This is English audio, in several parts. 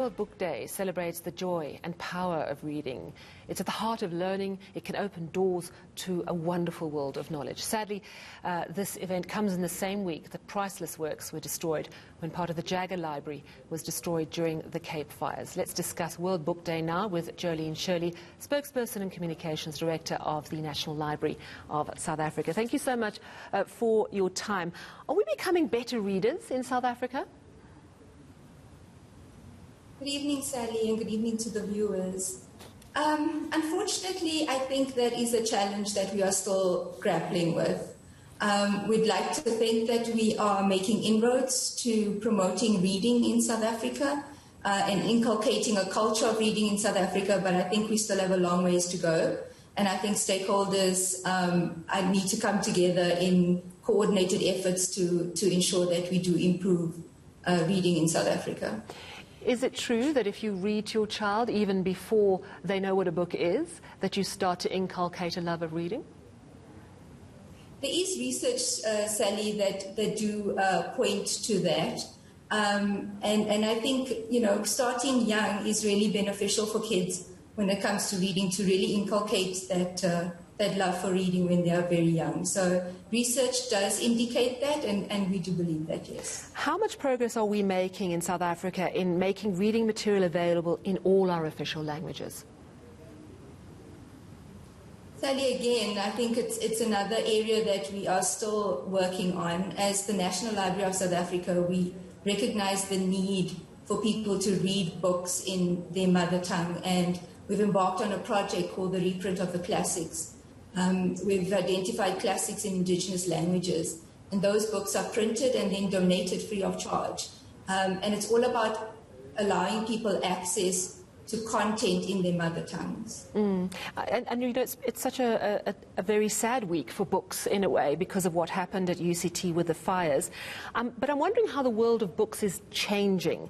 World Book Day celebrates the joy and power of reading. It's at the heart of learning. It can open doors to a wonderful world of knowledge. Sadly, this event comes in the same week that priceless works were destroyed when part of the Jagger Library was destroyed during the Cape Fires. Let's discuss World Book Day now with Jolene, Shirley, Spokesperson and Communications Director of the National Library of South Africa. Thank you so much for your time. Are we becoming better readers in South Africa? Good evening, Sally, and good evening to the viewers. Unfortunately, I think that is a challenge that we are still grappling with. We'd like to think that we are making inroads to promoting reading in South Africa and inculcating a culture of reading in South Africa, but I think we still have a long ways to go. And I think stakeholders need to come together in coordinated efforts to ensure that we do improve reading in South Africa. Is it true that if you read to your child, even before they know what a book is, that you start to inculcate a love of reading? There is research, Sally, that do point to that. And I think, starting young is really beneficial for kids when it comes to reading, to really inculcate that love for reading when they are very young. So research does indicate that, and we do believe that, yes. How much progress are we making in South Africa in making reading material available in all our official languages? Sally, again, I think it's another area that we are still working on. As the National Library of South Africa, we recognize the need for people to read books in their mother tongue, and we've embarked on a project called the Reprint of the Classics. We've identified classics in indigenous languages, and those books are printed and then donated free of charge. And it's all about allowing people access to content in their mother tongues. And it's such a very sad week for books in a way because of what happened at UCT with the fires. But I'm wondering how the world of books is changing.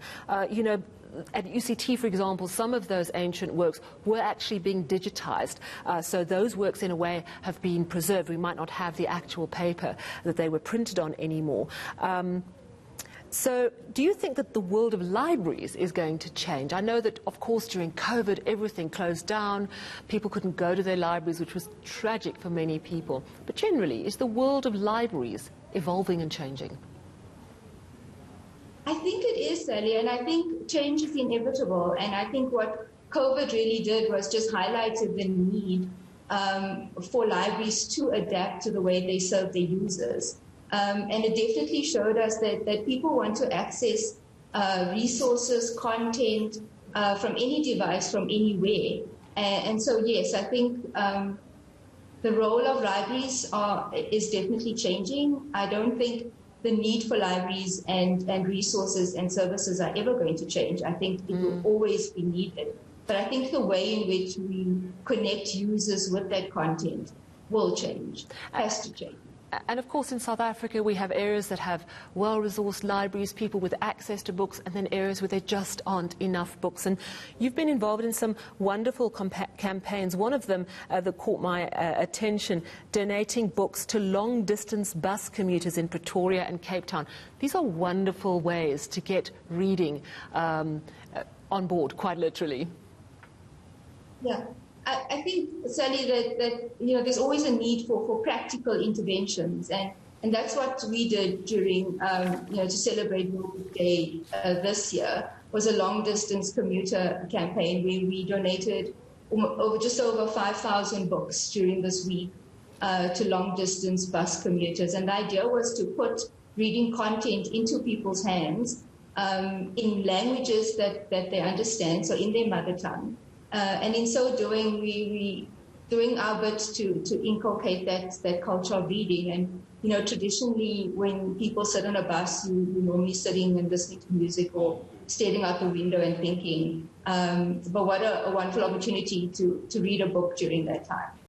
At UCT, for example, some of those ancient works were actually being digitized. So those works, in a way, have been preserved. We might not have the actual paper that they were printed on anymore. So do you think that the world of libraries is going to change? I know that, of course, during COVID, everything closed down. People couldn't go to their libraries, which was tragic for many people. But generally, is the world of libraries evolving and changing? I think it is, Sally, and I think change is inevitable. And I think what COVID really did was just highlighted the need for libraries to adapt to the way they serve their users. And it definitely showed us that people want to access resources, content from any device, from anywhere. And so, yes, I think the role of libraries is definitely changing. I don't think the need for libraries and resources and services are ever going to change. I think it will always be needed. But I think the way in which we connect users with that content will change, has to change. And of course, in South Africa, we have areas that have well-resourced libraries, people with access to books, and then areas where there just aren't enough books. And you've been involved in some wonderful campaigns. One of them that caught my attention, donating books to long-distance bus commuters in Pretoria and Cape Town. These are wonderful ways to get reading on board, quite literally. Yeah. I think, Sally, that there's always a need for practical interventions, and that's what we did during to celebrate World Book Day this year. Was a long distance commuter campaign where we donated just over 5,000 books during this week to long distance bus commuters, and the idea was to put reading content into people's hands in languages that they understand, so in their mother tongue. And in so doing, we doing our bit to inculcate that culture of reading. And, traditionally, when people sit on a bus, you're normally sitting and listening to music or staring out the window and thinking. But what a wonderful opportunity to read a book during that time.